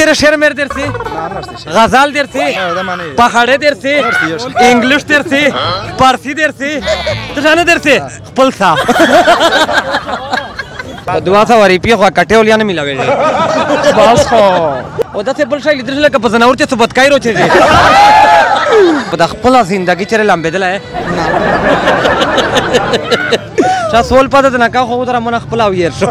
چرا شعر مر درسي غزال درسي پخاړه درسي انګلیش درسي فارسی درسي ته څنګه درسي خپل څا دوا څا وری پی خو کټیول یا نه ملاوي بس خو او دا څه بل شي لیدل لکه په زناور چې ثبت کایرو چې په د خپل ژوندۍ چیرې لامبېدل ہے چا سوال پاتې نه کا خو در من خپل او ير شو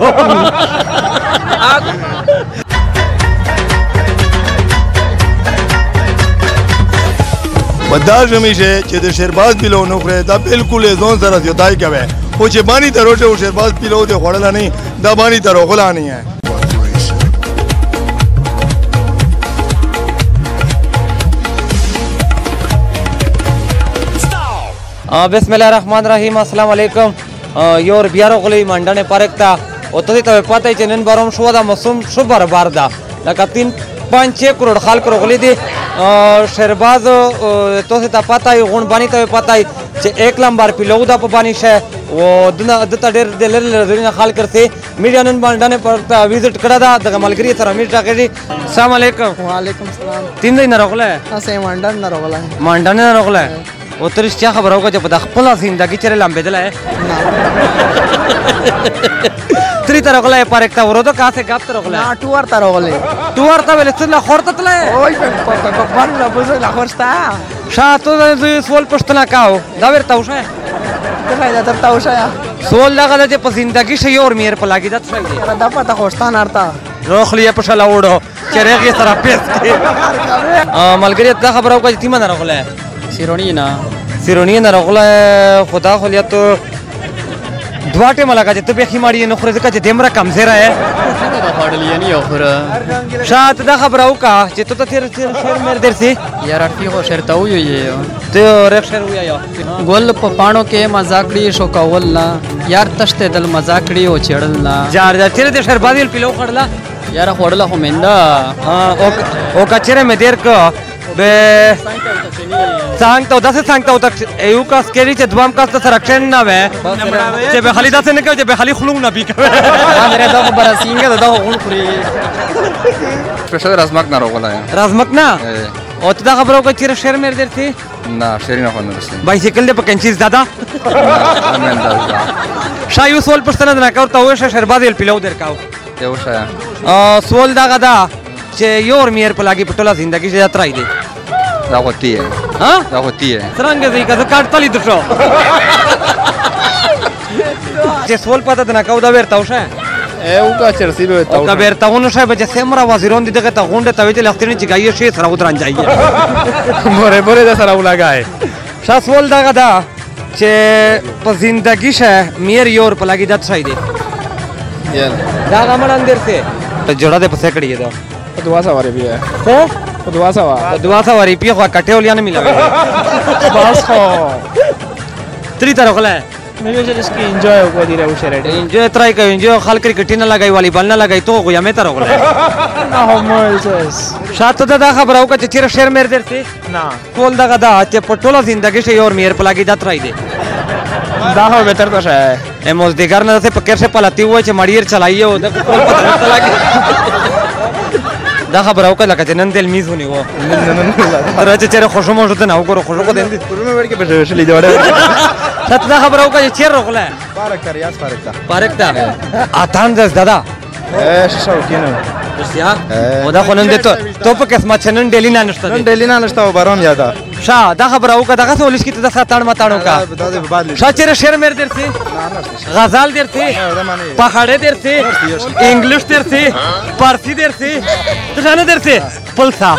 بداش همیشه چې د شیرباز پیلو نو خره دا بالکل ځون سره زیاتای کوي او چې باندې تروټه او شیرباز پیلو ته خړل نه دا باندې تروغلا نه ہے بسم الله الرحمن الرحیم السلام علیکم یور بیارو غلی منډنه پارک تا او ته ته پاتې چې نن بارم شو دا موسم شو برابر ده لکه 3-5 کروڑ خلک غلی دي شیرباز ته ته پاتای غون باندې ته پاتای چې 1 نمبر پیلو دا په باندې شه او دته ډېر د لری خلک کرته میډیا نن باندې پر تا وزټ کړه دا د ملګری سره میټا کړی السلام علیکم وعلیکم السلام 3 دین راغله اسه منډن نه راغله او ترش چا خبر اوګه چې په خپل ژوندۍ چیرې لامبېدل ہے تری تر غلې پر یک تا ورته کاسه غاب تر غلې نا ټور تر غلې ټور ته ولې څه خورته تله اوه په باندې په ځای لا خورستا شاته د سوال پښتنه کاو دا ورته وشه ته فائدہ تر تا وشه سوال لغه د په ژوندۍ شي اور میر په لاګی د څه دا پته خوستان ارتا روخلې په شلا وړو چرېږي سره پیس ملګری ته خبر اوګه چې تیمه نه غلې سیرونی نه راغله خدا خلیت دواټه ملګری ته به خماړي نه خوري ځکه چې دمره کمزره ہے دا خاړل یې نه اوره شاته دا خبر او کا چې ته تیر شعر مر درسي یار ارتی خو شعر ته ویې ته رخ شعر ویا ګل په پانو کې مزاکړي شو کول نه یار تشته دل مزاکړي او چړل نه جار تیر د شعر بادل پیلو خړلا یار خړل خو مندا او کچره مې دیر کو به څنګه ته داسې څنګه ته یو کاس کېږي چې دوام کاس ته سرکشن نه وې چې به خالي داسې نه کوي چې به خالي خلوم نه پی کوي دا دا خبره څنګه دا غون خوري سپیشل رازمک نه راغله رازمک نه او ته دا خبرو کوي چې شعر مې درته نه شعر نه خو نه رسي بایسیکل دې په کنچیز دادا شایو سوال پښتنه نه کاو ته وشه شربادل پیلو درکاو یو شای سوال دا غدا چې یور میر په لاګي پټولا ژوندۍ چې اترای دي دا غوتی ہے ها دا غوتی ہے څنګه دې کزه کاټ تلی دشو چې سوال پته نه کاو دا ورته وشه او کا چرسی به او کا ورته ونه شه به سمرا وزیرون دي دغه ته غونډه ته ویل لختنی چې گایي شي سره ودران جایي بوره دا سره ولګای شا سوال دا غدا چې په ژوندۍ شه میر یور په لاګي دات شای دي یل دا غمړان درته جوړه دې پسې کړی دا دوا سواری بیا څه دوا سواری پی خو کټیول یا نه ملاوي بس خو تری تر غله مې چې اسکی انجوای وکړی راو شریټ انجوای ترای کوي انجوای خلک کرکټ نه لګای والی بل نه لګای تو غو یمه تر غله نه هم زس شاته دا خبر او چې چیرې شعر مر درته نه ټول دا غدا چې پټولا ژوندۍ شي اور میر پلاګي دا ترای دي دا هو به تر څه اموز دیګر نه څه پکر شه پلاتی و چې مړیر چلایي او د ټول پته نه لګي دا خبر او کله چې نن دل میزونی و راځي چې خوشو مو شته نه وګورو خوشو کو دې پرمه ورکه په شلې دی وړه ته دا خبر او چې چیر رغله پارک تر یاس پارک تا اتان دز دادا شو کینو بسیا او دا خلن دې ته په قسمت چنن ډیلی نه نشته نن ډیلی نه نشته و بارون یاده شا دا خبر او دا څه ولش کی ته ساتان ماتانو کا شا چیر شعر مر درته غزال درته پخاړه درته انګلیش درته فارسی درته ته څنګه درته پلسا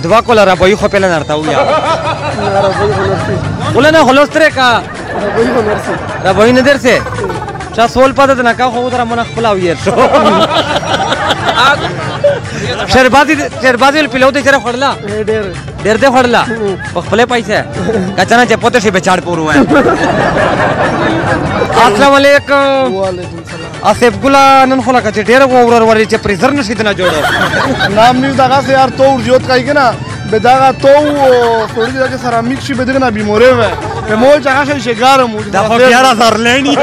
دوا کولا را بوي خو پهل نرتا ویا ولنه هلوستره کا را بوي نه درته چا سوال پاتې نه کا خو تر من خپل او ير شو شربازي پیلو دې سره خړلا ډېر دې خړلا په خپل پیسې کچنه چې پته شي بچاړ پورو ہے السلام علیکم وعلیکم السلام اسف ګلا نن خو لکه چې ډېر وور ورې چې پریزر نشي نه جوړو نام نیو دغه سه یار تو ورجوت کای کنه به دغه تو سوري دغه سره میک شي به دغه بیموره و به مو چاشه شګارم دا خو بیا را زرلنی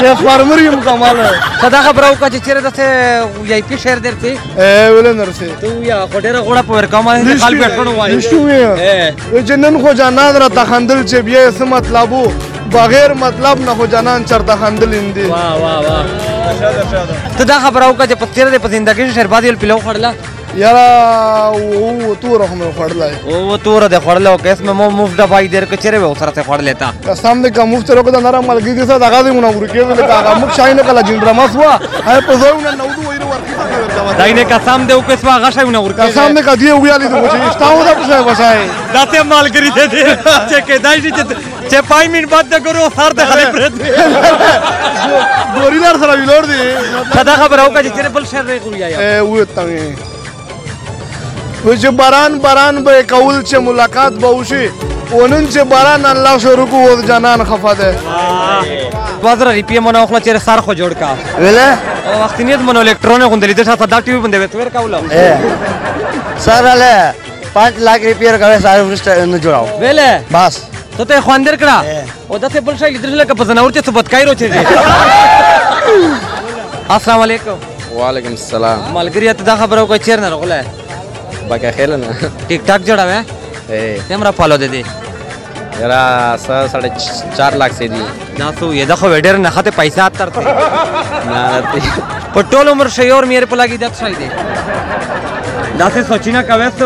ته فارمري مکمل صدا خبر او کا چې چیرې دته وی پی شهر درته اے ولنرسه ته یا خډره غوړه په ورکمه خال بیٹھنو وای نشوې جنن خو جانان را تخندل چې بیا څه مطلبو بغیر مطلب نه خو جانان چرته خندل اندي واه واه واه ته دا خبر او کا چې پتیره د پسندګي شربادي پلو خړلا یارا او تو رحم خړلای او تور د خړلو کیس مې مو مفت دبای در کچره و سره ته خړ لیتا قسم دې کوم مفت روکو د نرم ملګری دې سره دغه دې مونږ ورکه ویل کا مخ شاینه کلا جندرا مسوا هاي په زونه نو دوه ویرو ورکی داینه قسم دې او کیس وا غشاونه ورکه قسم دې کدی ویالې دې چې استاو دا څه وسای داته مالګری دې چې کې دای چې 5 منټ بعد د ګورو سر ته خلې پرد ګورینار سره ویلور دې صدا خبر او کا چې بل شهر نه کوي یا اے و ته وچ باران به کول چې ملاقات به وشي ونن چې باران الله شروع کو جانان خفا ده بازار ریپی مونږ خپل چیرې سر خو جوړ کا ویله او وخت نیت مونږ الکترون غوندې د شاته دا ټي وي باندې وتور کاوله سر له 5 लाख रुपया का सारे वृष्ट न जोड़ाओ ویله बस ته ته خواندر کړه او دته بل شي لیدل لکه په زناور چې ثبت کایرو چې السلام علیکم وعلیکم السلام ملګری ته دا خبرو کوي چیر نه غله باقي خیل نه ټیک ټاک جوړاوه اے کیمرا فالو دے دے یرا 4.5 लाख से دی دا سو یہ دخو ویډر نه خته پیسې اتر ته نه په ټول عمر شي اور میر په لګي دت شي دي دا څه سوچینا کوي ته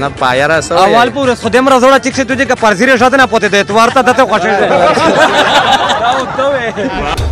نه پایرا سو اول پورې خدیم راځوړه چې څه ته چې پرزيره شاته نه پته دي اتوار ته دته خوښه ده